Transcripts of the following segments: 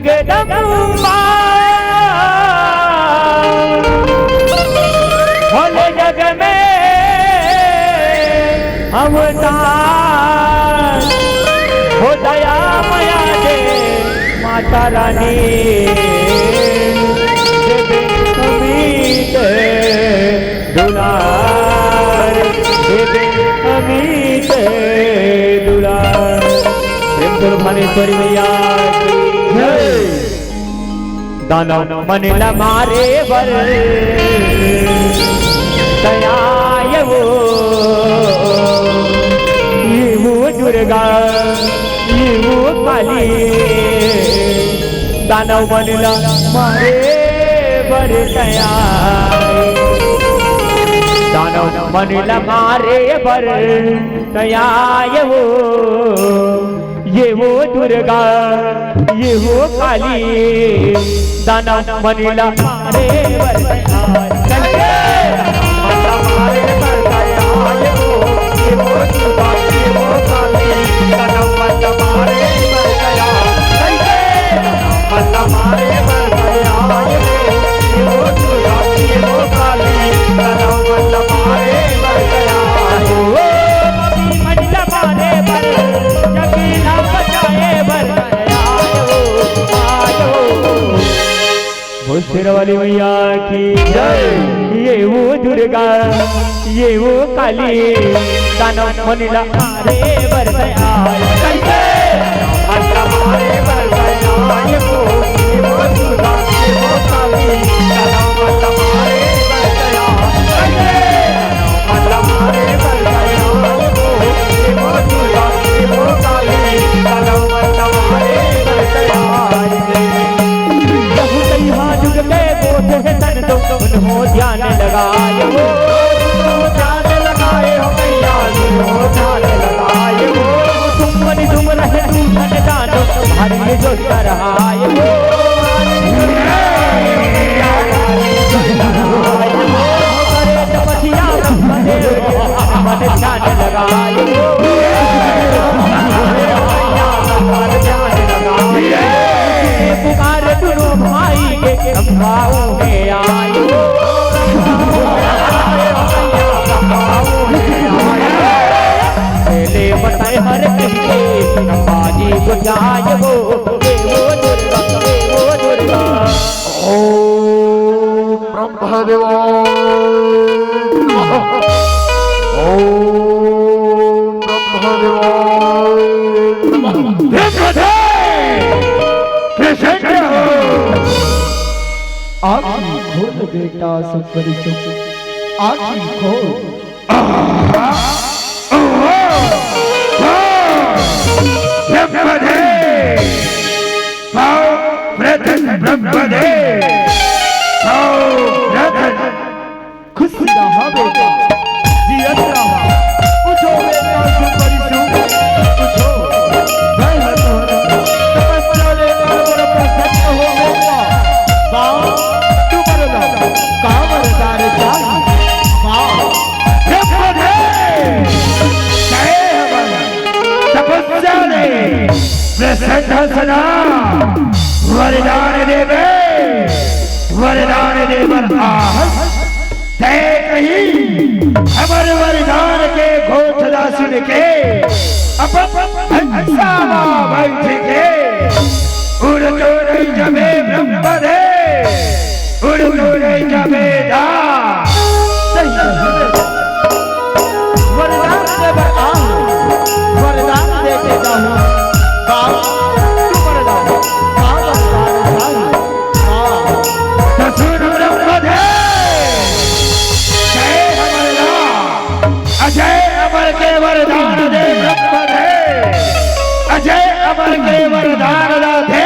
जगदम्बा भोले जग में अवतार हो दया माया दे माता रानी देवे अमित दुलार देवे अमित दुलार। प्रेम भानेश्वरी मैया की जय। दानव मन मारे बर दयाय वो दुर्गा ये वो काली दानव मन मारे बर दया दानव मन मारे बर दयाय वो ये वो दुर्गा ये वो काली दानव मन मारे बर शेरवाली मैया की जय। ये वो दुर्गा ये वो काली दानव मन मारे बर दया ध्यान लगाए हो ध्यान लगाए हो मैया ध्यान लगाए हो तुम मन तुम रहे धन जानो हरे जो रहाए हो करे तपस्या मन ध्यान लगाए हो पुकार दुनो भाई के गाँव में आए हो बताए हर कहीं बाजी को जाए वो दुर्गा वो दुर्गा। ओम ब्रह्मदेवाय ओम ब्रह्मदेवाय आँखी खोल बेटा सुपरी चुप आँखी खोल खुशी रहा बेटा जियत रहा उठो बेटा सुपरी चुप उठो जय हो तपस्या लेकर बड़ा प्रसन्न हो बेटा बाप तू बरला कामरदार चाहिए बाप तपस्या ने प्रसन्न सदा वरदान देवे वरदान देवर आहस तय कहीं अमर वरदान के घोषणा सुन के अपन हंसावा बैठ के उड़ तो नहीं जमे ब्रह्मदेव उड़ तो नहीं जमे दा वरदान देवर आहस वरदान देके जाऊं बाप तू वरदान अजय अमर के वरदान दे ब्रह्मदेव अजय अमर के वरदान दे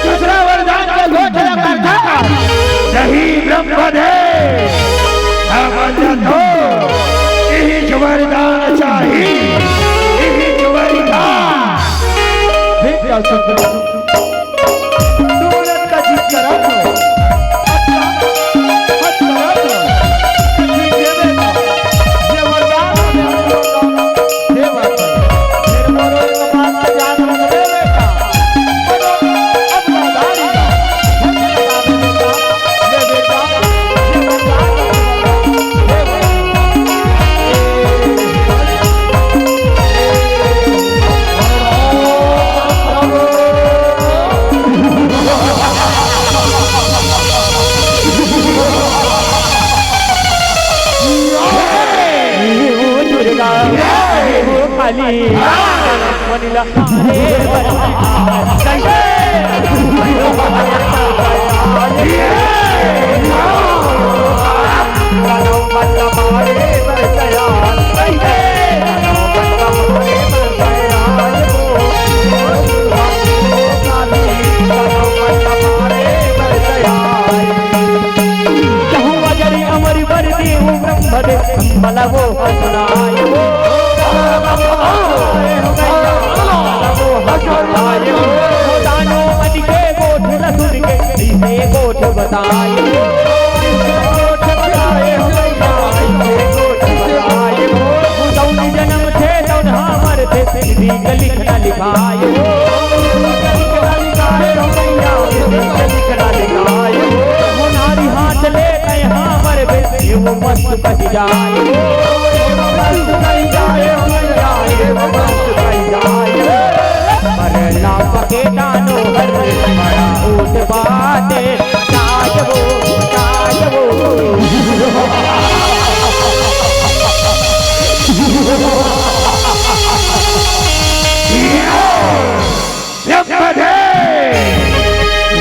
दूसरा क्या सुख तू औरत का जीत करा तो वनिला अमरी बरदी ब्रह्म वो सुनाय वो दानो मनी के गोठ रसुन के इसे गोठ बताए गोठ बताए दौनी जन्म थे दौना मर थे लिखना लिखाए लिखना लिखाए नारी हाथ ले यहाँ मर बे वो मस्त कही जाए मरना पके दानो हर बड़ा ऊट बाटे वो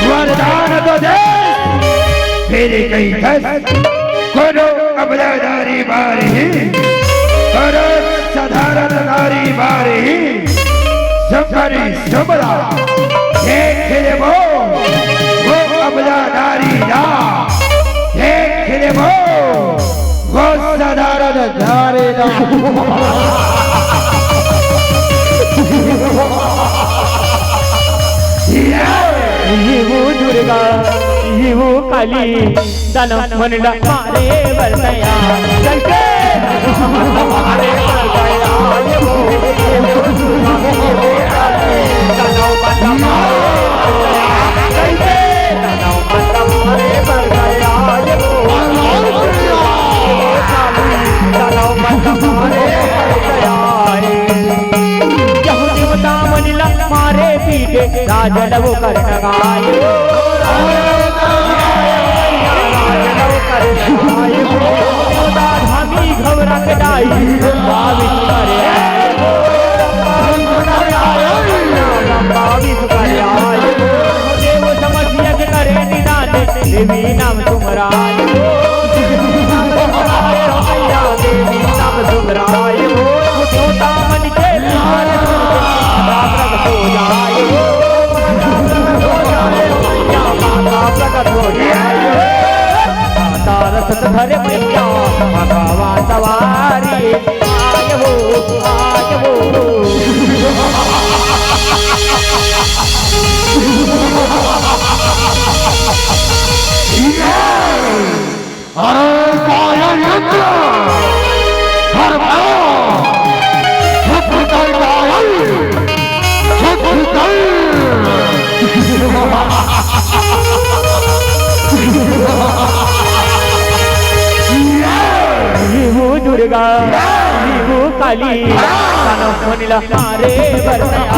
वरदान तो दे तेरे कहीं दस करो अबलादारी बारी करो साधारण नारी बारी सबरी सबला देख ले वो अबलादारी ना देख ले वो साधारण नारी ना वो दुर्गा वो काली दानव मनला मारे बरसया चलके मारे बरसया दानव बंदा मारे दानव बंदा मारे बरसया दानव बंदा मारे बरसया यह देवता मनला मारे पीटे राजलव कर्ण गाय धामी घबरा के डाई देव समझिया के करे निदान देवी नाम सुमराय देवी नाम सुमराय छोटा मन के प्रकट हो जाए प्रकट हो जाए रसत धरे मैया भगवा सवारी आय वो दुर्गा वो काली दानव मनला मारे बरसया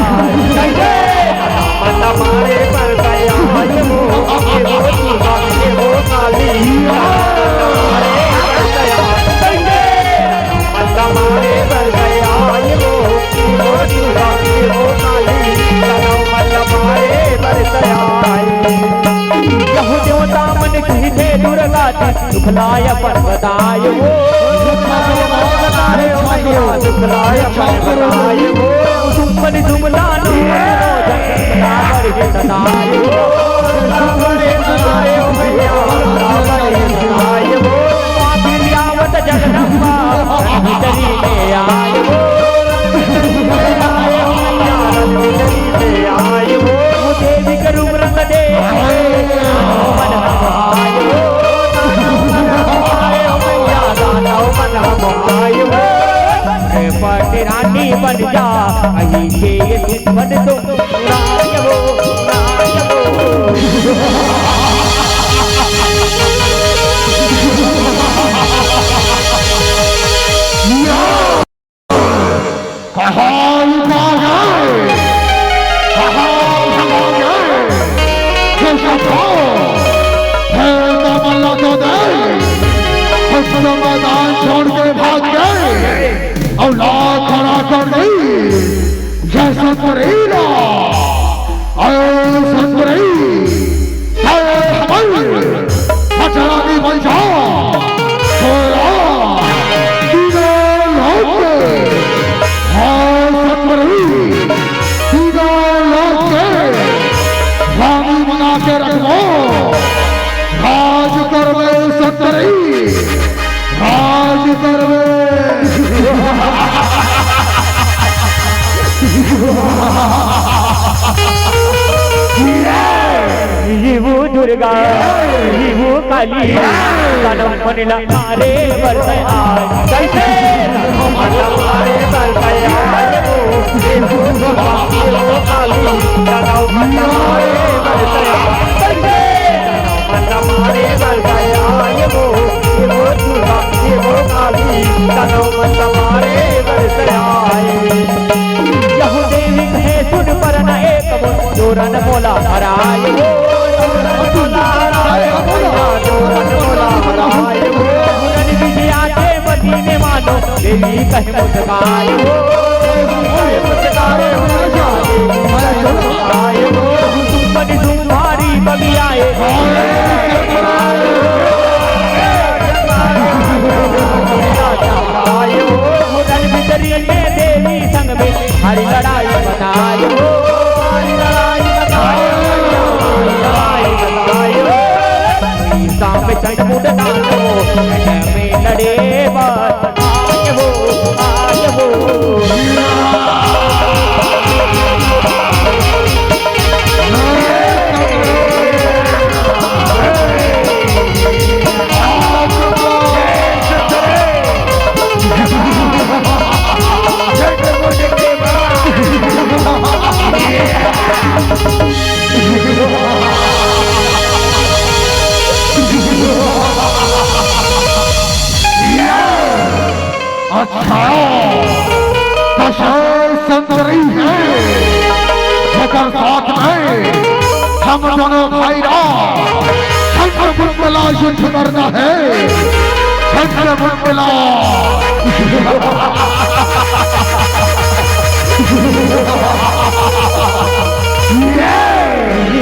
मनला मारे बरसया वो काली मारे बरसया मनला मारे बरसया वो काली दानव मनला मारे बरसया यह देवता मन कही थे दुर्गा दुखलाय पर्वताय वो दुखलाय पर्वताय वो सुमन सुमलानो सागर के सताय वो सागर सताय मैया वो पापियावत जगदम्बा भीतरी में आय वो मैया भीतरी में आय मैदान छोड़ के भाग गए, औलाद खड़ा कर दी जैसा करेगा हमारी बन जाओ बना के रखो, राज करवे सतरी, राज करवे। वो दुर्गा वो काली कदम बनला मारे बरसे आज कैसे मारे बरसे आज वो दुर्गा वो काली कदम मारे बरसे आज कैसे मारे बरसे आज वो दुर्गा वो काली कदम मारे बरसे आज यहू देवी है सुन पर न एक जोरन बोला हराए वो बोला हराए जोरन बोला हराए वो मुरन विजया के मदीने मानो देवी कहे मुस्काए वो मुस्काए मुस्काए वो बड़ी तुम्हारी बगी आए मुरन विजरी में देवी संग में हरी लड़ाई बताए हो, हरी लड़ाई बताए सामने चंड मुंड डालो में लड़े बस आए हो संतरी है मगर साथ में हम दोनों भाई बुलबुला युद्ध करना है, बुलबुला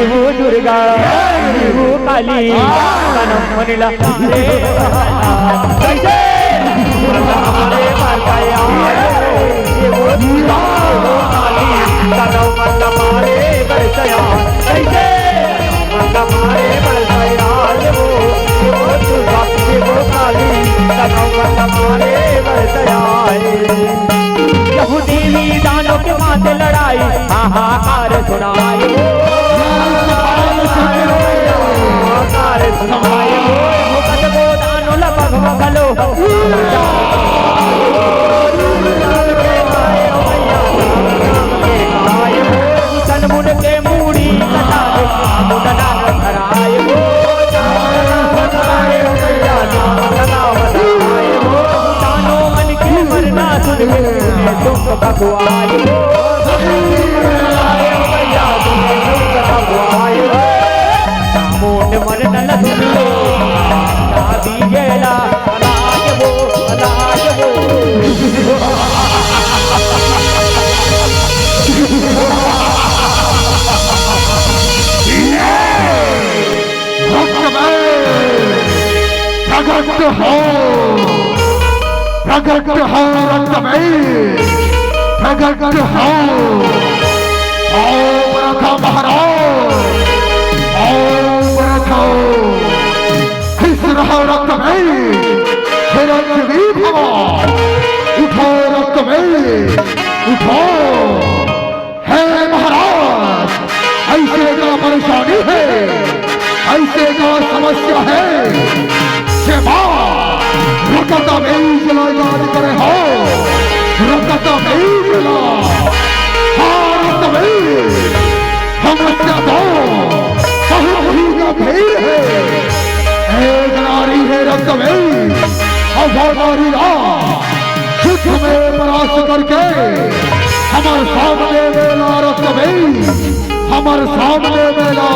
वो दुर्गा वो काली कदम बनला मारे कैसे हमारे मर गया वो दुर्गा वो काली कदम बनला मारे बरसया कैसे मारे बरसया वो दुर्गा वो काली कदम बनला मारे बरसया यहू देवी दानों के माथे लड़ाई हाहाकार सुनाए हाहाकार सुनाए कदमो दानो लगभग मगलो सनमुन के मूड़ी कटा मुदना धराए दानो मन के मरना सुन तुम भगवाए मोट मरन न सुन लो शादी गेला अलाज वो प्रगट हो रक्त में प्रगट हो प्रथम महाराज हिस रहो रक्त में चिरंजीवी भव, उठो रक्त में उठो है महाराज, ऐसे का परेशानी है, ऐसे का समस्या है रक्त में जला याद करे हो, रक्त में जला रक्त में समस्या तो बहुत ही गंभीर है, एक नारी है रक्त में और वो नारी युद्ध में परास्त करके हमारे सामने मेला रक्त में, हमारे सामने मेला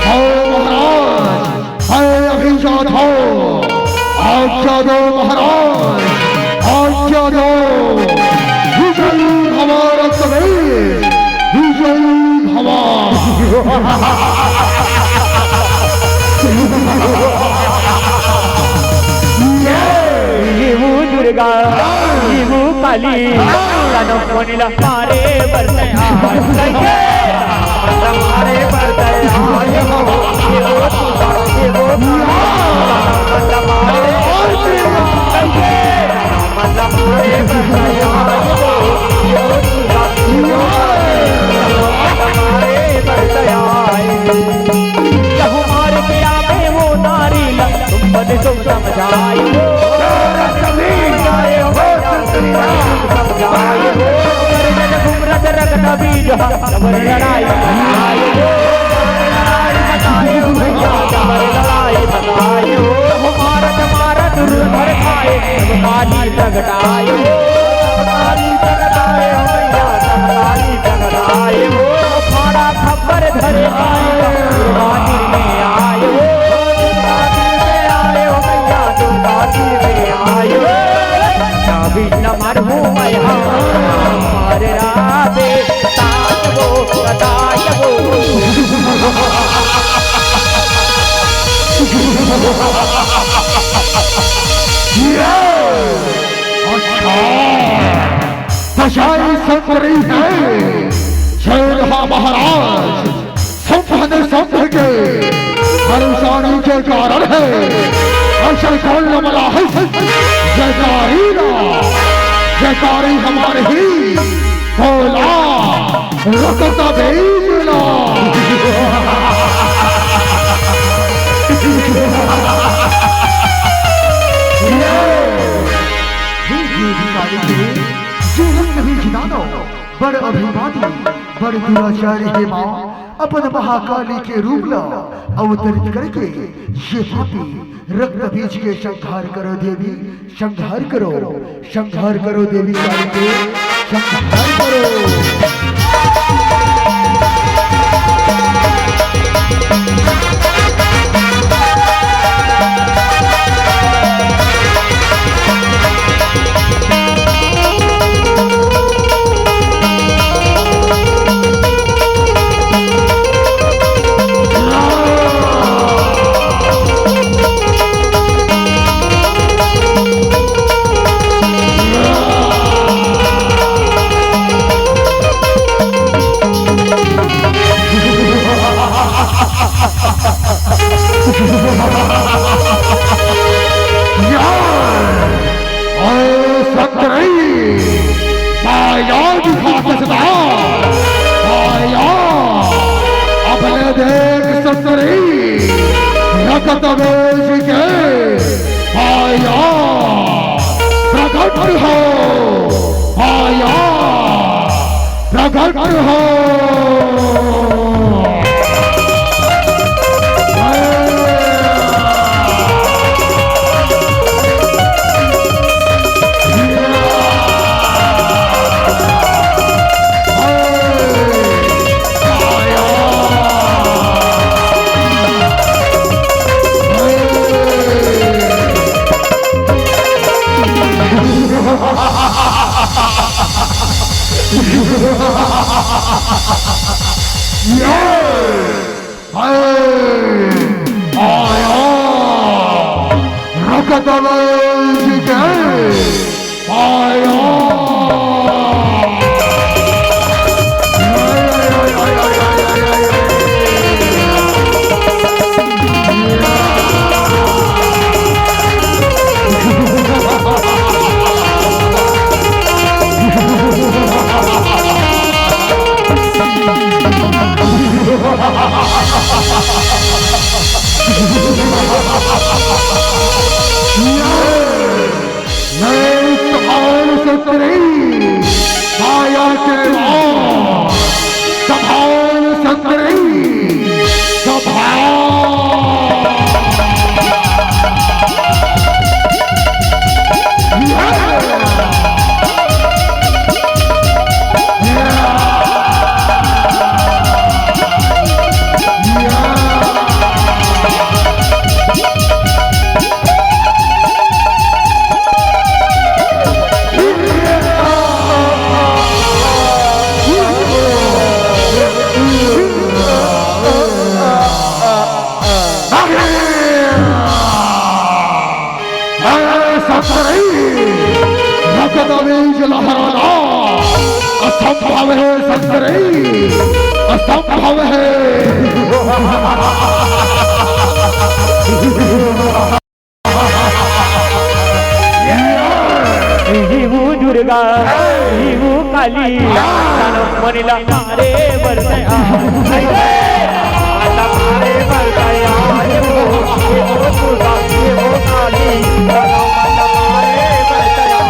महाराज है अभिजात हो आज्ञा दो महाराज आज्ञा दो विजयी हमारा कबीर विजयी जीवू दुर्गा जीवू काली तनो कोनिला मारे बरते मारे बरते जीवू तुगा जीवू मारे मारे तुम समझाए खबर धरे न मरहू मारे राधे तायबो तायबो दशाई संतरी है शेरहा महाराज संपन्न संत के परेशानी के कारण है अशल कौन मला है जयकारी ना जयकारी हमारे ही बोला रखता भेजना बड़ अभिमानी बड़ दुराचारी हे मां अपन महाकाली के रूप ला अवतरित करके ये पापी रक्त बीज के संहार करो देवी संहार करो देवी काली के संहार करो प्रकट हो Yeah! संतरी रगत बीज लहराना असंभव है संतरी असंभव है। हिहू दुर्गा हिहू काली मनीला मारे बरसया मारे बरसया ये वो दुर्गा ये वो काली मारे बरसया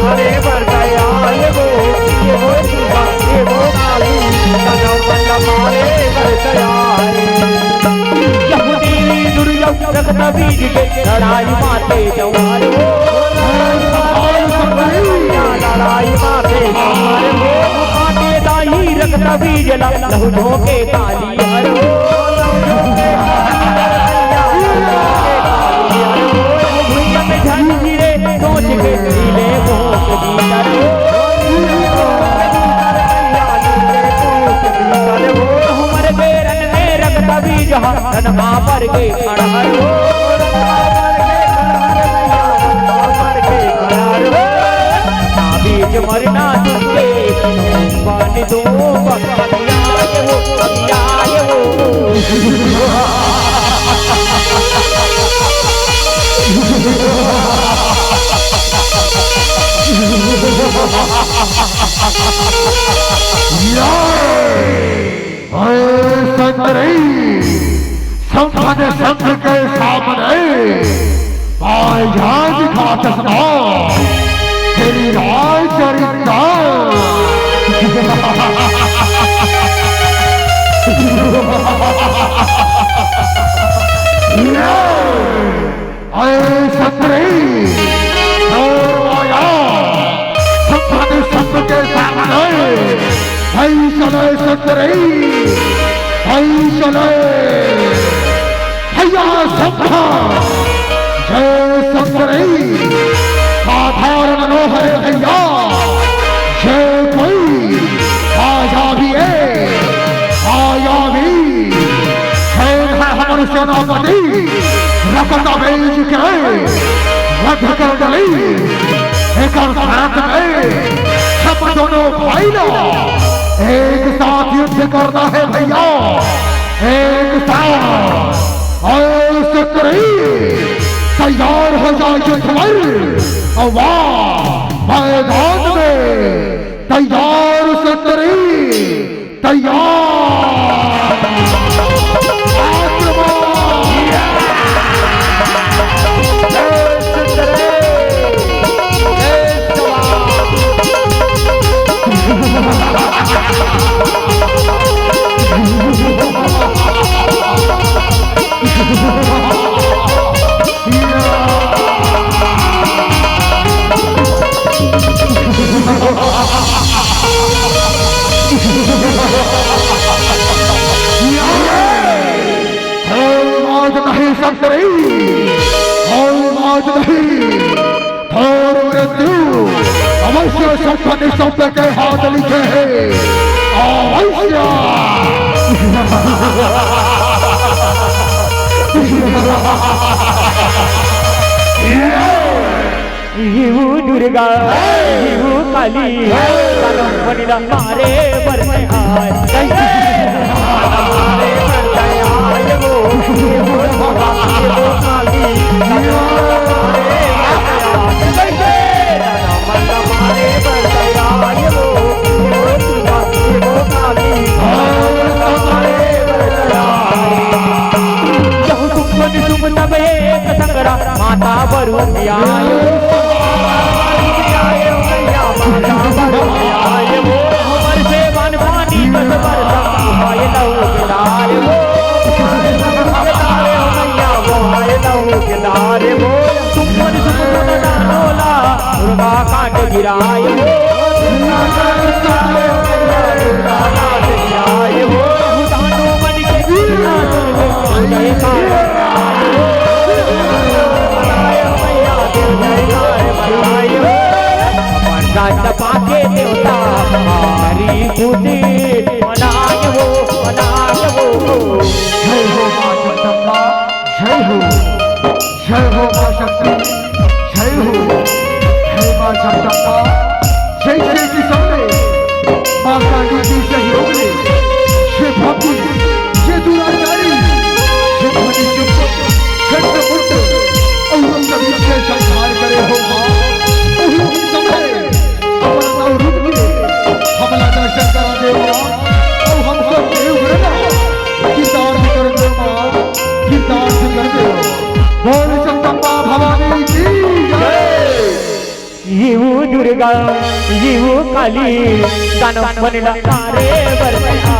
मारे बरसया ये वो दुर्गा ये वो काली मारे बरसया। रक्त बीज के लड़ाई माते जवार हो लड़ाई माते जवार हो माते दाई रक्त बीज लहू धोके काली हर हो भुइया में झंझीरे सोच के नीले भोग भीतर हो हमारे बेरन में रक्त बीज धनमा पर के खड़हर हो बीज मरना तुझे पानी दो अभियाय संत संत के सामने दिखा चश्मा तेरी राय चरिता संतरी संत संत के सामने चले संतरी चले भैया संभा जय संतरी साधारण मनोहर भैया जय कोई आया भी हमारे सेनापति रक्त बीज के रथ कर डली एक साथ में सब दोनों भाई ना एक साथ युद्ध करना है भैया एक साथ और संतरी तैयार हो जाए युद्ध मैदान में तैयार संतरी तैयार नहीं संतरी आज नहीं थोर मृत्यु अवश्य संत सत्य के हाथ लिखे हैं अवश्य हिहू दुर्गा हिहू काली मनीला मारे बरसया मारे बरसया ये वो दुर्गा ये वो काली मारे बरसया ये वो दुर्गा ये वो काली मारे बरसया। जब तुम तब एक संगरा माता बरुदिया काट गिराए पाके देवता हमारी खुदी मनाए हो जय हो मां जगदम्बा जय हो मां जगदम्बा जैसे कि सबने माँ काली की सहयोग ने ये भक्ति ये दुराचारी ये धनी चुप खंड मुंड और हम सभी के संहार करे हो माँ उही समय अपना नाम रुक के हमला दर्शन करा दे माँ और हम सब देव करना किताब कर दे माँ किताब कर दे बोल जगदम्बा भवानी की जय। येऊ दुर्गा येऊ काली दानव बनला मारे बरतया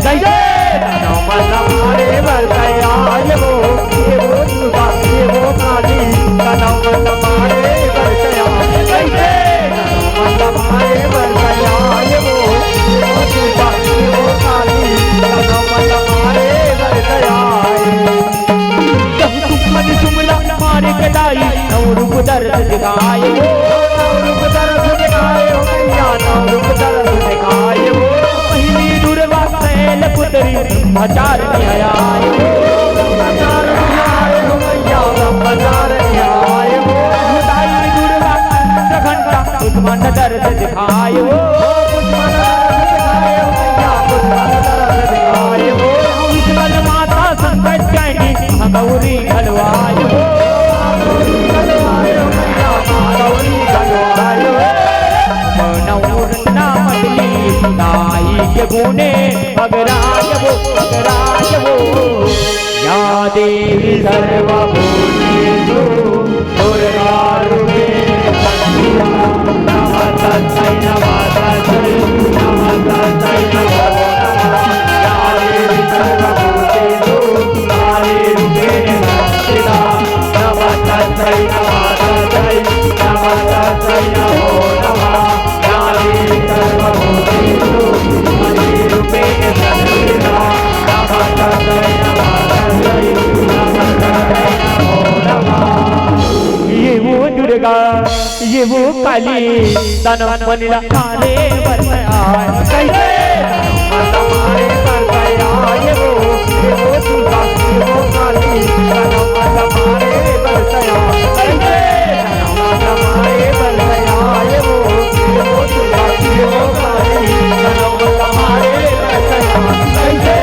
जय जय दानव बनला मारे बरतया येऊ दुर्गा येऊ काली दानव बनला मारे बरतया जय जय दानव बनला मारे बरतया येऊ दुर्गा येऊ काली दानव बनला मारे बरतया मन जुमला मारे कदाई नवरूप दर्द दिखाए नवरूप दर्द दिखाए हो मैया नवरूप दर्द दिखाए हो पहली दुर्गा सैल पुत्री ब्रह्मचार आए हो ब्रह्मचार आए हो मैया ब्रह्मचार आए हो दाई दुर्गा घंटा कुछ दर्द दिखाए हो कुछ दर्द दिखाए हो मैया कुछ दर्द दिखाए हो उज्जवल माता संकट जानी गौरी खलवाय हो गौरी खलवाय हो मैया गौरी खलवाय हो नवरत्ना मछली नाई के गुने अगराय वो या देवी सर्वभूतेषु दुर्गा रूपेण संस्थिता नमस्तस्यै नमस्तस्यै नमस्तस्यै नमो नमः या देवी सर्वभूतेषु नमस्तस्यै नमस्तस्यै नमस्तस्यै नमो नमः या देवी सर्वभूतेषु रूपेण संस्थिता नमस्तस्यै नमस्तस्यै नमस्तस्यै नमो नमः। ये वो दुर्गा ये वो काली दानव बनला मारे बरतया कैसे दानव मारे बरतया ये वो दुर्गा ये वो काली दानव मारे बरतया कैसे दानव मारे बरतया ये वो दुर्गा ये वो काली दानव मारे बरतया कैसे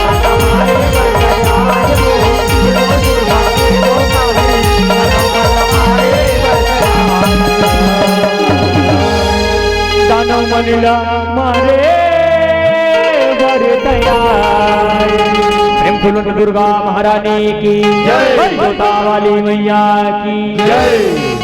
दानव मारे बरतया ये वो दुर्गा ये वो काली दानव बनला मारे बरतया प्रेम फुलन दुर्गा महारानी की जय, जोता वाली मैया की जय।